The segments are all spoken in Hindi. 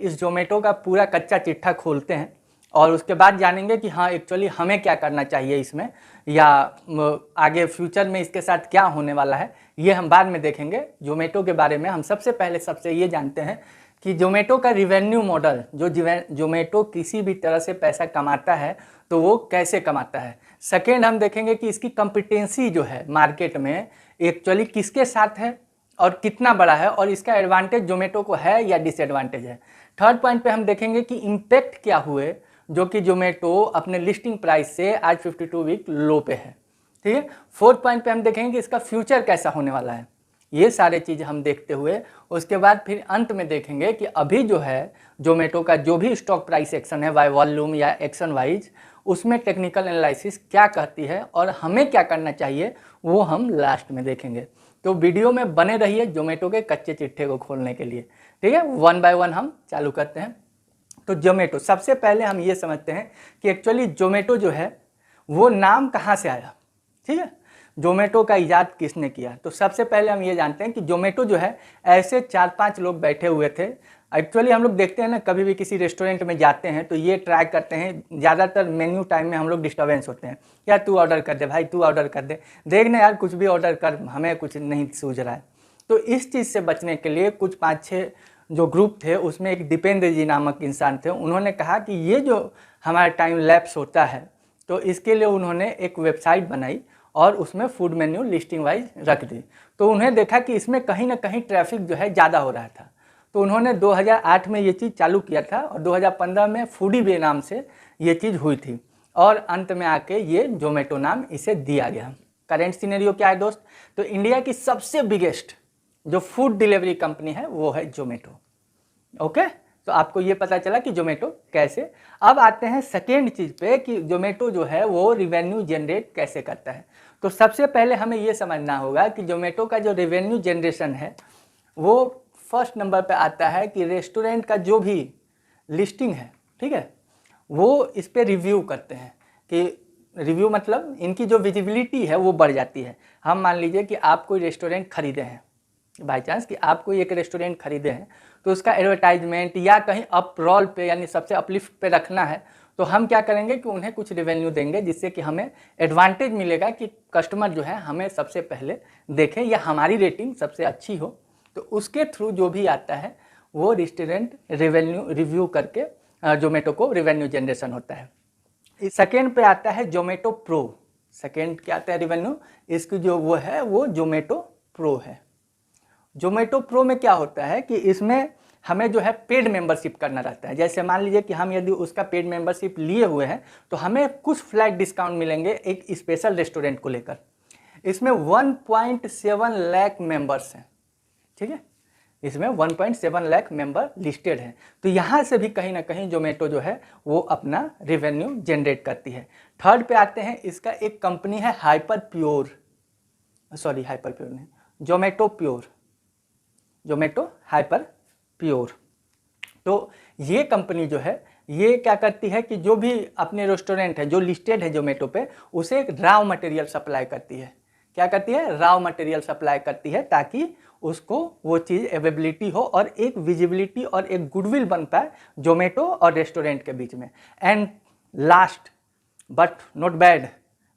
इस जोमेटो का पूरा कच्चा चिट्ठा खोलते हैं और उसके बाद जानेंगे कि हाँ एक्चुअली हमें क्या करना चाहिए इसमें, या आगे फ्यूचर में इसके साथ क्या होने वाला है ये हम बाद में देखेंगे। जोमेटो के बारे में हम सबसे ये जानते हैं कि जोमेटो का रिवेन्यू मॉडल, जो जोमेटो किसी भी तरह से पैसा कमाता है तो वो कैसे कमाता है। सेकेंड हम देखेंगे कि इसकी कॉम्पिटेंसी जो है मार्केट में एक्चुअली किसके साथ है और कितना बड़ा है, और इसका एडवांटेज जोमेटो को है या डिसएडवांटेज है। थर्ड पॉइंट पे हम देखेंगे कि इम्पैक्ट क्या हुए जो कि जोमेटो अपने लिस्टिंग प्राइस से आज 52 वीक लो पे है, ठीक है। फोर्थ पॉइंट पे हम देखेंगे कि इसका फ्यूचर कैसा होने वाला है। ये सारे चीज़ हम देखते हुए उसके बाद फिर अंत में देखेंगे कि अभी जो है जोमेटो का जो भी स्टॉक प्राइस एक्शन है बाय वॉल्यूम या एक्शन वाइज, उसमें टेक्निकल एनालिसिस क्या कहती है और हमें क्या करना चाहिए वो हम लास्ट में देखेंगे। तो वीडियो में बने रहिए जोमेटो के कच्चे चिट्ठे को खोलने के लिए, ठीक है। वन बाय वन हम चालू करते हैं। तो जोमेटो, सबसे पहले हम ये समझते हैं कि एक्चुअली जोमेटो जो है वो नाम कहाँ से आया, ठीक है। जोमेटो का इजाद किसने किया। तो सबसे पहले हम ये जानते हैं कि जोमेटो जो है ऐसे 4-5 लोग बैठे हुए थे। एक्चुअली हम लोग देखते हैं ना, कभी भी किसी रेस्टोरेंट में जाते हैं तो ये ट्राई करते हैं, ज़्यादातर मेन्यू टाइम में हम लोग डिस्टर्बेंस होते हैं, यार तू ऑर्डर कर दे भाई, तू ऑर्डर कर दे, देख ना यार कुछ भी ऑर्डर कर, हमें कुछ नहीं सूझ रहा है। तो इस चीज़ से बचने के लिए कुछ 5-6 जो ग्रुप थे उसमें एक दीपेंद्र जी नामक इंसान थे, उन्होंने कहा कि ये जो हमारा टाइम लैप्स होता है तो इसके लिए उन्होंने एक वेबसाइट बनाई और उसमें फूड मेन्यू लिस्टिंग वाइज रख दी। तो उन्हें देखा कि इसमें कहीं ना कहीं ट्रैफिक जो है ज़्यादा हो रहा था, तो उन्होंने 2008 में ये चीज़ चालू किया था और 2015 में फूडी बे नाम से ये चीज़ हुई थी और अंत में आके ये जोमेटो नाम इसे दिया गया। करेंट सिनेरियो क्या है दोस्त, तो इंडिया की सबसे बिगेस्ट जो फूड डिलीवरी कंपनी है वो है जोमेटो। ओके, तो आपको ये पता चला कि जोमेटो कैसे। अब आते हैं सेकेंड चीज़ पे कि जोमेटो जो है वो रिवेन्यू जनरेट कैसे करता है। तो सबसे पहले हमें ये समझना होगा कि जोमेटो का जो रेवेन्यू जनरेशन है वो फर्स्ट नंबर पे आता है कि रेस्टोरेंट का जो भी लिस्टिंग है, ठीक है, वो इस पर रिव्यू करते हैं। कि रिव्यू मतलब इनकी जो विजिबिलिटी है वो बढ़ जाती है। हम मान लीजिए कि आप कोई रेस्टोरेंट खरीदे हैं, बाई चांस कि आप कोई एक रेस्टोरेंट खरीदे हैं, तो उसका एडवर्टाइजमेंट या कहीं अप रोल पे यानी सबसे अपलिफ्ट पे रखना है, तो हम क्या करेंगे कि उन्हें कुछ रेवेन्यू देंगे जिससे कि हमें एडवांटेज मिलेगा कि कस्टमर जो है हमें सबसे पहले देखें या हमारी रेटिंग सबसे अच्छी हो। तो उसके थ्रू जो भी आता है वो रेस्टोरेंट रेवेन्यू रिव्यू करके जोमेटो को रेवेन्यू जनरेशन होता है। सेकेंड पे आता है जोमेटो प्रो। सेकेंड क्या आता है रेवेन्यू, इसकी जो वो है वो जोमेटो प्रो है। जोमेटो प्रो में क्या होता है कि इसमें हमें जो है पेड मेंबरशिप करना रहता है। जैसे मान लीजिए कि हम यदि उसका पेड मेंबरशिप लिए हुए हैं तो हमें कुछ फ्लैट डिस्काउंट मिलेंगे एक स्पेशल रेस्टोरेंट को लेकर। इसमें 1.7 लाख मेंबर्स हैं, ठीक है, इसमें 1.7 लाख मेंबर लिस्टेड हैं। तो यहाँ से भी कहीं ना कहीं जोमेटो जो है वो अपना रेवेन्यू जनरेट करती है। थर्ड पे आते हैं, इसका एक कंपनी है हाइपर प्योर नहीं, Zomato pure, Zomato hyper pure. तो ये कंपनी जो है ये क्या करती है कि जो भी अपने रेस्टोरेंट है जो लिस्टेड है जोमेटो पे, उसे एक रॉ मटेरियल सप्लाई करती है। क्या करती है, रॉ मटेरियल सप्लाई करती है ताकि उसको वो चीज़ अवेलेबिलिटी हो और एक विजिबिलिटी और एक गुडविल बन पाए जोमेटो और रेस्टोरेंट के बीच में। And last but not bad,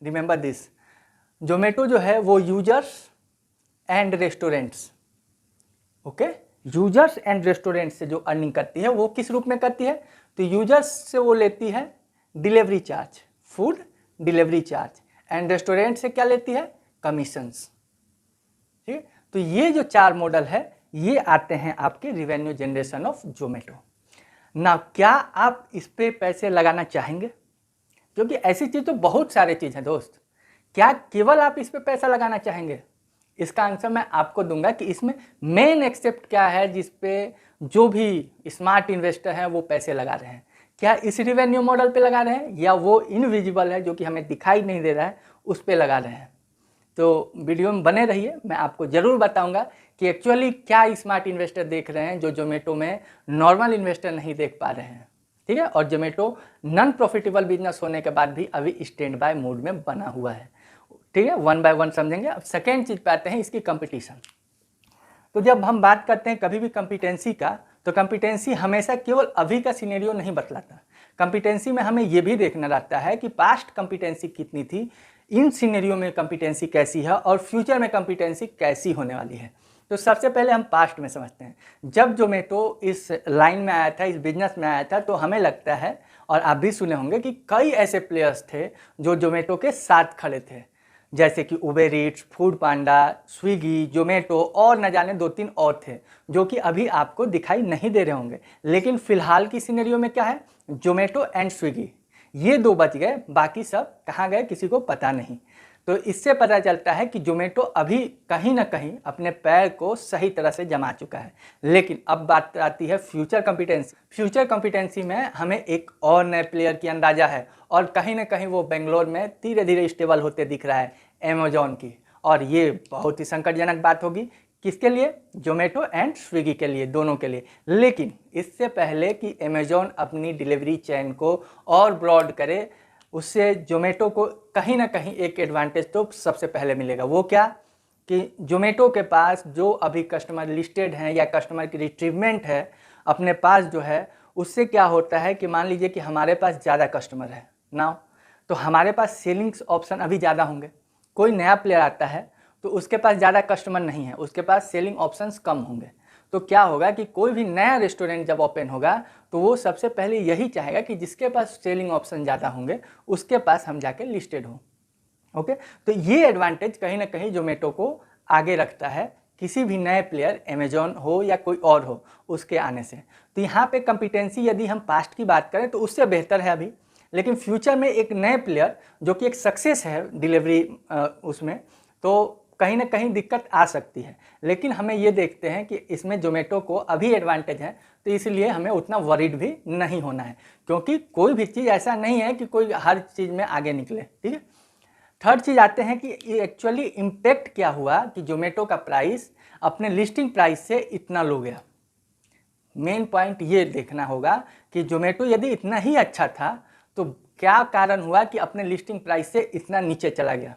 remember this, Zomato जो है वो users and restaurants, okay, users and restaurant से जो अर्निंग करती है वो किस रूप में करती है, तो यूजर्स से वो लेती है delivery charge, food delivery charge, and restaurant से क्या लेती है, कमीशंस, ठीक। तो ये जो 4 मॉडल है ये आते हैं आपके रिवेन्यू जनरेशन ऑफ जोमेटो। ना क्या आप इस पे पैसे लगाना चाहेंगे, क्योंकि ऐसी चीज़ तो बहुत सारे चीज़ हैं दोस्त, क्या केवल आप इस पे पैसा लगाना चाहेंगे। इसका आंसर मैं आपको दूंगा कि इसमें मेन एक्सेप्ट क्या है जिस पे जो भी स्मार्ट इन्वेस्टर हैं वो पैसे लगा रहे हैं। क्या इस रिवेन्यू मॉडल पे लगा रहे हैं या वो इनविजिबल है जो कि हमें दिखाई नहीं दे रहा है उस पे लगा रहे हैं। तो वीडियो में बने रहिए, मैं आपको ज़रूर बताऊंगा कि एक्चुअली क्या स्मार्ट इन्वेस्टर देख रहे हैं जो जोमेटो में नॉर्मल इन्वेस्टर नहीं देख पा रहे हैं, ठीक है। और जोमेटो नॉन प्रॉफिटेबल बिजनेस होने के बाद भी अभी स्टैंड बाय मोड में बना हुआ है, ठीक है। वन बाय वन समझेंगे। अब सेकेंड चीज़ पे आते हैं इसकी कंपटीशन। तो जब हम बात करते हैं कभी भी कॉम्पिटेंसी का, तो कॉम्पिटेंसी हमेशा केवल अभी का सिनेरियो नहीं बतलाता। कॉम्पिटेंसी में हमें ये भी देखना रहता है कि पास्ट कॉम्पिटेंसी कितनी थी, इन सिनेरियो में कॉम्पिटेंसी कैसी है और फ्यूचर में कॉम्पिटेंसी कैसी होने वाली है। तो सबसे पहले हम पास्ट में समझते हैं। जब जोमेटो इस लाइन में आया था, इस बिजनेस में आया था, तो हमें लगता है और आप भी सुने होंगे कि कई ऐसे प्लेयर्स थे जो जोमेटो के साथ खड़े थे, जैसे कि उबेर ईट्स, फूड पांडा, स्विगी, जोमेटो और न जाने 2-3 और थे जो कि अभी आपको दिखाई नहीं दे रहे होंगे। लेकिन फिलहाल की सिनेरियो में क्या है, जोमेटो एंड स्विगी ये 2 बच गए, बाकी सब कहाँ गए किसी को पता नहीं। तो इससे पता चलता है कि जोमेटो अभी कहीं ना कहीं अपने पैर को सही तरह से जमा चुका है। लेकिन अब बात आती है फ्यूचर कॉम्पिटेंसी। फ्यूचर कॉम्पिटेंसी में हमें एक और नए प्लेयर की अंदाजा है और कहीं ना कहीं वो बेंगलोर में धीरे धीरे स्टेबल होते दिख रहा है, अमेजॉन की। और ये बहुत ही संकटजनक बात होगी किसके लिए, जोमेटो एंड स्विगी के लिए, दोनों के लिए। लेकिन इससे पहले कि अमेजॉन अपनी डिलीवरी चेन को और ब्रॉड करे, उससे जोमेटो को कहीं ना कहीं एक एडवांटेज तो सबसे पहले मिलेगा। वो क्या कि जोमेटो के पास जो अभी कस्टमर लिस्टेड हैं या कस्टमर की रिट्रीवमेंट है अपने पास जो है, उससे क्या होता है कि मान लीजिए कि हमारे पास ज़्यादा कस्टमर है ना, तो हमारे पास सेलिंग्स ऑप्शन अभी ज़्यादा होंगे। कोई नया प्लेयर आता है तो उसके पास ज़्यादा कस्टमर नहीं है, उसके पास सेलिंग ऑप्शंस कम होंगे। तो क्या होगा कि कोई भी नया रेस्टोरेंट जब ओपन होगा तो वो सबसे पहले यही चाहेगा कि जिसके पास सेलिंग ऑप्शन ज़्यादा होंगे उसके पास हम जाके लिस्टेड हो। ओके, तो ये एडवांटेज कहीं ना कहीं जोमेटो को आगे रखता है किसी भी नए प्लेयर, अमेजॉन हो या कोई और हो, उसके आने से। तो यहाँ पे कॉम्पिटेंसी यदि हम पास्ट की बात करें तो उससे बेहतर है अभी। लेकिन फ्यूचर में एक नए प्लेयर जो कि एक सक्सेस है डिलीवरी उसमें, तो कहीं ना कहीं दिक्कत आ सकती है। लेकिन हमें ये देखते हैं कि इसमें जोमेटो को अभी एडवांटेज है, तो इसलिए हमें उतना वरीड भी नहीं होना है, क्योंकि कोई भी चीज़ ऐसा नहीं है कि कोई हर चीज़ में आगे निकले। ठीक है, थर्ड चीज़ आते हैं कि ये एक्चुअली इम्पैक्ट क्या हुआ कि जोमेटो का प्राइस अपने लिस्टिंग प्राइस से इतना लो गया। मेन पॉइंट ये देखना होगा कि जोमेटो यदि इतना ही अच्छा था तो क्या कारण हुआ कि अपने लिस्टिंग प्राइस से इतना नीचे चला गया।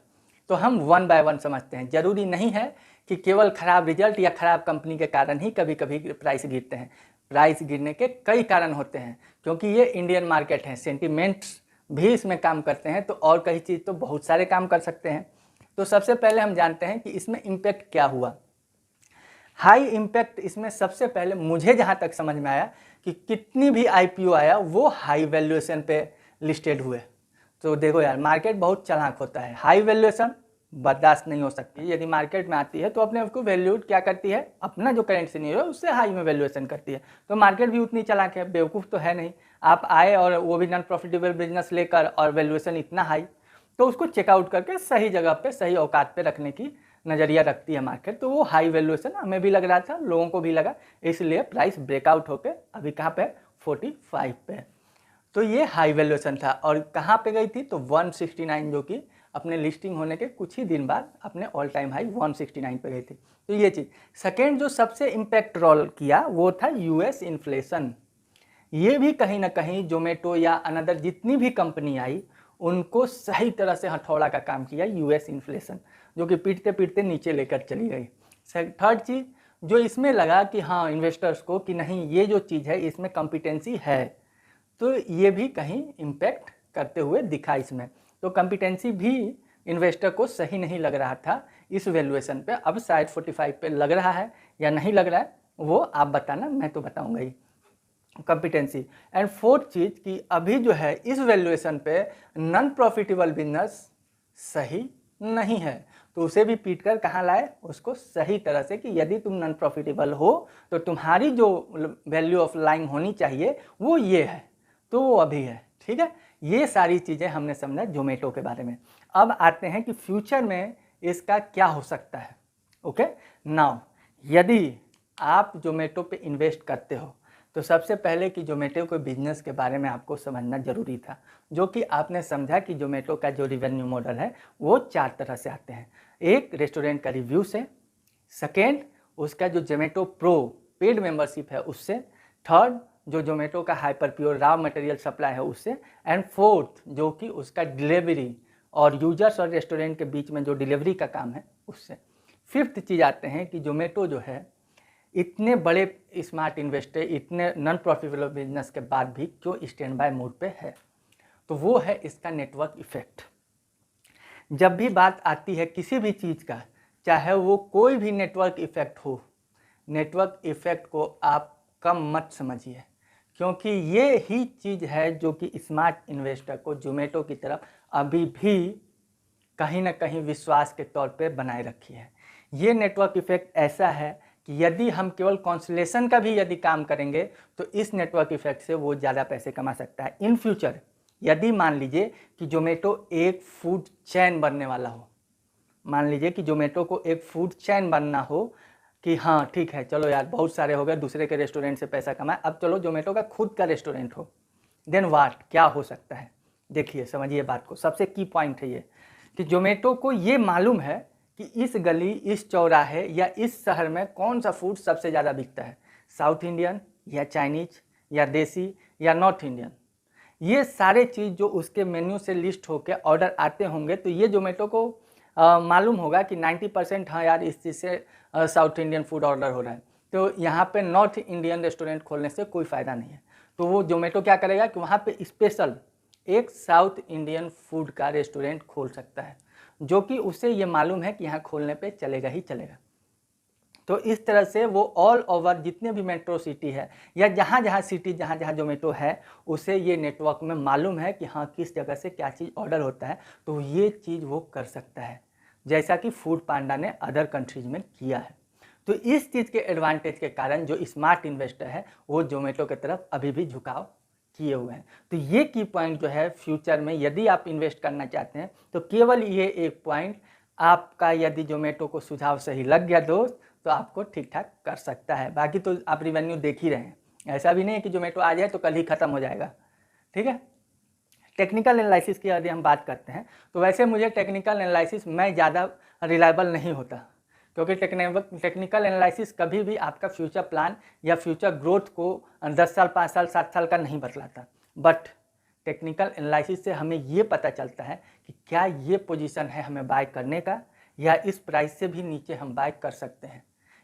तो हम 1 बाय 1 समझते हैं। जरूरी नहीं है कि केवल खराब रिजल्ट या खराब कंपनी के कारण ही कभी कभी प्राइस गिरते हैं। प्राइस गिरने के कई कारण होते हैं, क्योंकि ये इंडियन मार्केट है, सेंटिमेंट्स भी इसमें काम करते हैं, तो और कई चीज़ तो बहुत सारे काम कर सकते हैं। तो सबसे पहले हम जानते हैं कि इसमें इम्पैक्ट क्या हुआ। हाई इम्पैक्ट इसमें सबसे पहले मुझे जहाँ तक समझ में आया कि कितनी भी IPO आया वो हाई वैल्यूएशन पे लिस्टेड हुए। तो देखो यार, मार्केट बहुत चालाक होता है, हाई वैल्यूएशन बर्दाश्त नहीं हो सकती। यदि मार्केट में आती है तो अपने उसको वैल्यूड क्या करती है, अपना जो करेंट सीनियर है उससे हाई में वैल्यूएशन करती है। तो मार्केट भी उतनी चालाक है, बेवकूफ़ तो है नहीं। आप आए और वो भी नॉन प्रॉफिटेबल बिजनेस लेकर और वैल्यूएशन इतना हाई, तो उसको चेकआउट करके सही जगह पे सही औकात पे रखने की नज़रिया रखती है मार्केट। तो वो हाई वैल्यूएशन हमें भी लग रहा था, लोगों को भी लगा, इसलिए प्राइस ब्रेकआउट होकर अभी कहाँ पे 45 पे। तो ये हाई वैल्यूएशन था और कहाँ पे गई थी तो 169, जो कि अपने लिस्टिंग होने के कुछ ही दिन बाद अपने ऑल टाइम हाई 169 पे गई थी। तो ये चीज़। सेकेंड जो सबसे इम्पैक्ट रोल किया वो था US इन्फ्लेशन। ये भी कहीं ना कहीं जोमेटो या अनदर जितनी भी कंपनी आई उनको सही तरह से हथौड़ा का काम किया US इन्फ्लेशन, जो कि पीटते पीटते नीचे लेकर चली गई। थर्ड चीज़ जो इसमें लगा कि हाँ इन्वेस्टर्स को कि नहीं ये जो चीज़ है इसमें कॉम्पिटेंसी है, तो ये भी कहीं इम्पैक्ट करते हुए दिखा इसमें। तो कॉम्पिटेंसी भी इन्वेस्टर को सही नहीं लग रहा था इस वैल्यूएशन पे। अब शायद 45 पे लग रहा है या नहीं लग रहा है वो आप बताना, मैं तो बताऊंगा ही। कॉम्पिटेंसी एंड फोर्थ चीज़ कि अभी जो है इस वैल्यूएशन पे नॉन प्रॉफिटेबल बिजनेस सही नहीं है, तो उसे भी पीट कर कहाँ लाए, उसको सही तरह से कि यदि तुम नॉन प्रॉफिटेबल हो तो तुम्हारी जो वैल्यू ऑफ लाइन होनी चाहिए वो ये है, तो वो अभी है। ठीक है, ये सारी चीज़ें हमने समझा जोमेटो के बारे में। अब आते हैं कि फ्यूचर में इसका क्या हो सकता है। ओके, नाउ यदि आप जोमेटो पे इन्वेस्ट करते हो तो सबसे पहले कि जोमेटो के बिजनेस के बारे में आपको समझना जरूरी था, जो कि आपने समझा कि जोमेटो का जो रिवेन्यू मॉडल है वो 4 तरह से आते हैं। एक, रेस्टोरेंट का रिव्यू से। सेकेंड, उसका जो जोमेटो प्रो पेड मेंबरशिप है उससे। थर्ड, जो जोमेटो का hyper pure raw material supply है उससे। एंड फोर्थ, जो कि उसका डिलीवरी और यूजर्स और रेस्टोरेंट के बीच में जो डिलीवरी का काम है उससे। फिफ्थ चीज़ आते हैं कि जोमेटो जो है इतने बड़े स्मार्ट इन्वेस्टर, इतने नॉन प्रॉफिटेबल बिजनेस के बाद भी क्यों स्टैंड बाय मोड पे है? तो वो है इसका नेटवर्क इफेक्ट। जब भी बात आती है किसी भी चीज़ का, चाहे वो कोई भी नेटवर्क इफेक्ट हो, नेटवर्क इफेक्ट को आप कम मत समझिए, क्योंकि ये ही चीज़ है जो कि स्मार्ट इन्वेस्टर को जोमेटो की तरफ अभी भी कहीं ना कहीं विश्वास के तौर पे बनाए रखी है। ये नेटवर्क इफेक्ट ऐसा है कि यदि हम केवल कॉन्सुलेशन का भी यदि काम करेंगे तो इस नेटवर्क इफेक्ट से वो ज़्यादा पैसे कमा सकता है। इन फ्यूचर यदि मान लीजिए कि जोमेटो एक फूड चैन बनने वाला हो, मान लीजिए कि जोमेटो को एक फूड चैन बनना हो कि हाँ ठीक है, चलो यार बहुत सारे हो गए, दूसरे के रेस्टोरेंट से पैसा कमाए, अब चलो जोमेटो का खुद का रेस्टोरेंट हो, देन वाट क्या हो सकता है? देखिए समझिए बात को, सबसे की पॉइंट है ये कि जोमेटो को ये मालूम है कि इस गली, इस चौराहे या इस शहर में कौन सा फूड सबसे ज़्यादा बिकता है, साउथ इंडियन या चाइनीज या देसी या नॉर्थ इंडियन। ये सारे चीज़ जो उसके मेन्यू से लिस्ट होकर ऑर्डर आते होंगे तो ये जोमेटो को मालूम होगा कि 90% हाँ यार इस चीज़ से साउथ इंडियन फूड ऑर्डर हो रहा है, तो यहाँ पे नॉर्थ इंडियन रेस्टोरेंट खोलने से कोई फ़ायदा नहीं है। तो वो जोमेटो क्या करेगा कि वहाँ पे स्पेशल एक साउथ इंडियन फूड का रेस्टोरेंट खोल सकता है, जो कि उसे ये मालूम है कि यहाँ खोलने पे चलेगा ही चलेगा। तो इस तरह से वो ऑल ओवर जितने भी मेट्रो सिटी है या जहाँ जहाँ सिटी जहाँ जहाँ जोमेटो है, उसे ये नेटवर्क में मालूम है कि हाँ किस जगह से क्या चीज़ ऑर्डर होता है, तो ये चीज़ वो कर सकता है, जैसा कि फूड पांडा ने अदर कंट्रीज में किया है। तो इस चीज़ के एडवांटेज के कारण जो स्मार्ट इन्वेस्टर है वो जोमेटो की तरफ अभी भी झुकाव किए हुए हैं। तो ये की पॉइंट जो है फ्यूचर में यदि आप इन्वेस्ट करना चाहते हैं तो केवल ये एक पॉइंट आपका, यदि जोमेटो को सुझाव सही लग गया दोस्त, तो आपको ठीक ठाक कर सकता है। बाकी तो आप रिवेन्यू देख ही रहे हैं, ऐसा भी नहीं है कि जोमेटो आ जाए तो कल ही ख़त्म हो जाएगा। ठीक है, टेक्निकल एनालिसिस की यदि हम बात करते हैं तो वैसे मुझे टेक्निकल एनालिसिस में ज़्यादा रिलायबल नहीं होता, क्योंकि टेक्निकल एनालिसिस कभी भी आपका फ्यूचर प्लान या फ्यूचर ग्रोथ को 10 साल, 5 साल, 7 साल का नहीं बतलाता। बट टेक्निकल एनालिसिस से हमें ये पता चलता है कि क्या ये पोजीशन है हमें बाय करने का, या इस प्राइस से भी नीचे हम बाय कर सकते हैं।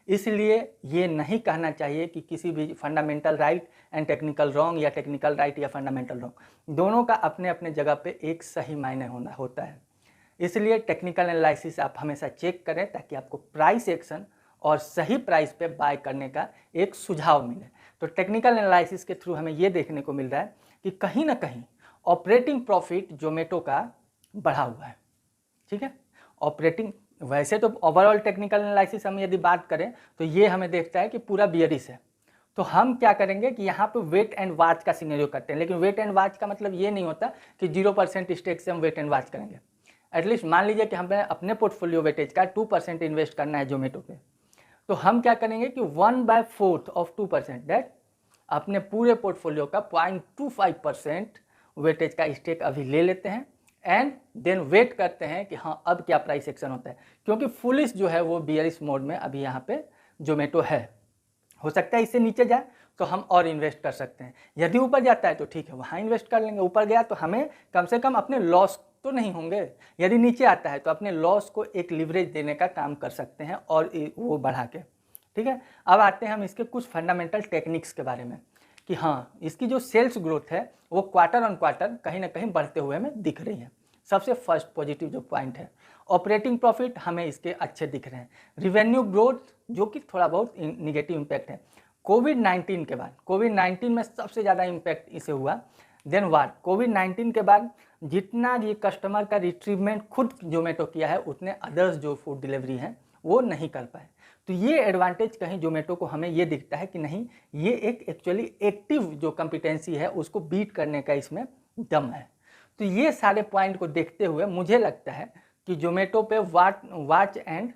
इसलिए ये नहीं कहना चाहिए कि किसी भी fundamental right and technical wrong या टेक्निकल राइट या फंडामेंटल रॉन्ग, दोनों का अपने अपने जगह पे एक सही मायने होता है। इसलिए टेक्निकल एनालिसिस आप हमेशा चेक करें ताकि आपको प्राइस एक्शन और सही प्राइस पे बाय करने का एक सुझाव मिले। तो टेक्निकल एनालिसिस के थ्रू हमें ये देखने को मिल रहा है कि कहीं ना कहीं ऑपरेटिंग प्रॉफिट जोमेटो का बढ़ा हुआ है। ठीक है, ऑपरेटिंग, वैसे तो ओवरऑल टेक्निकल एनालिसिस हम यदि बात करें तो ये हमें देखता है कि पूरा बियरिश है। तो हम क्या करेंगे कि यहाँ पे वेट एंड वॉच का सिनेरियो करते हैं, लेकिन वेट एंड वॉच का मतलब ये नहीं होता कि 0% स्टेक से हम वेट एंड वॉच करेंगे। एटलीस्ट मान लीजिए कि हमें अपने पोर्टफोलियो वेटेज का 2% इन्वेस्ट करना है जोमेटो पे, तो हम क्या करेंगे कि 1/4 ऑफ 2%, दैट अपने पूरे पोर्टफोलियो का 0.25% वेटेज का स्टेक अभी ले लेते हैं एंड देन वेट करते हैं कि हाँ अब क्या प्राइस एक्शन होता है, क्योंकि फुलिश जो है वो बियरिश मोड में अभी यहाँ पे जोमेटो है। हो सकता है इससे नीचे जाए तो हम और इन्वेस्ट कर सकते हैं, यदि ऊपर जाता है तो ठीक है वहाँ इन्वेस्ट कर लेंगे, ऊपर गया तो हमें कम से कम अपने लॉस तो नहीं होंगे। यदि नीचे आता है तो अपने लॉस को एक लिवरेज देने का काम कर सकते हैं और वो बढ़ा के। ठीक है, अब आते हैं हम इसके कुछ फंडामेंटल टेक्निक्स के बारे में कि हाँ इसकी जो सेल्स ग्रोथ है वो क्वार्टर ऑन क्वार्टर कहीं ना कहीं बढ़ते हुए हमें दिख रही है। सबसे फर्स्ट पॉजिटिव जो पॉइंट है, ऑपरेटिंग प्रॉफिट हमें इसके अच्छे दिख रहे हैं। रिवेन्यू ग्रोथ जो कि थोड़ा बहुत निगेटिव इम्पैक्ट है कोविड-19 के बाद, कोविड-19 में सबसे ज़्यादा इम्पैक्ट इसे हुआ। देन वाट, कोविड-19 के बाद जितना ये कस्टमर का रिट्रीवमेंट खुद जोमेटो किया है उतने अदर्स जो फूड डिलीवरी हैं वो नहीं कर पाए। तो ये एडवांटेज कहीं जोमेटो को हमें ये दिखता है कि नहीं, ये एक एक्चुअली एक्टिव जो कॉम्पिटेंसी है उसको बीट करने का इसमें दम है। तो ये सारे पॉइंट को देखते हुए मुझे लगता है कि जोमेटो पे watch and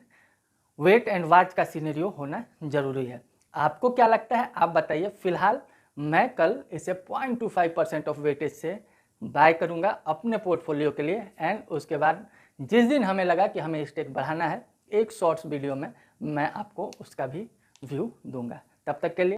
wait and watch का सिनेरियो होना जरूरी है। आपको क्या लगता है आप बताइए। फिलहाल मैं कल इसे 0.25% ऑफ वेटेज से बाय करूंगा अपने पोर्टफोलियो के लिए, एंड उसके बाद जिस दिन हमें लगा कि हमें स्टेक बढ़ाना है एक शॉर्ट्स वीडियो में मैं आपको उसका भी व्यू दूंगा। तब तक के लिए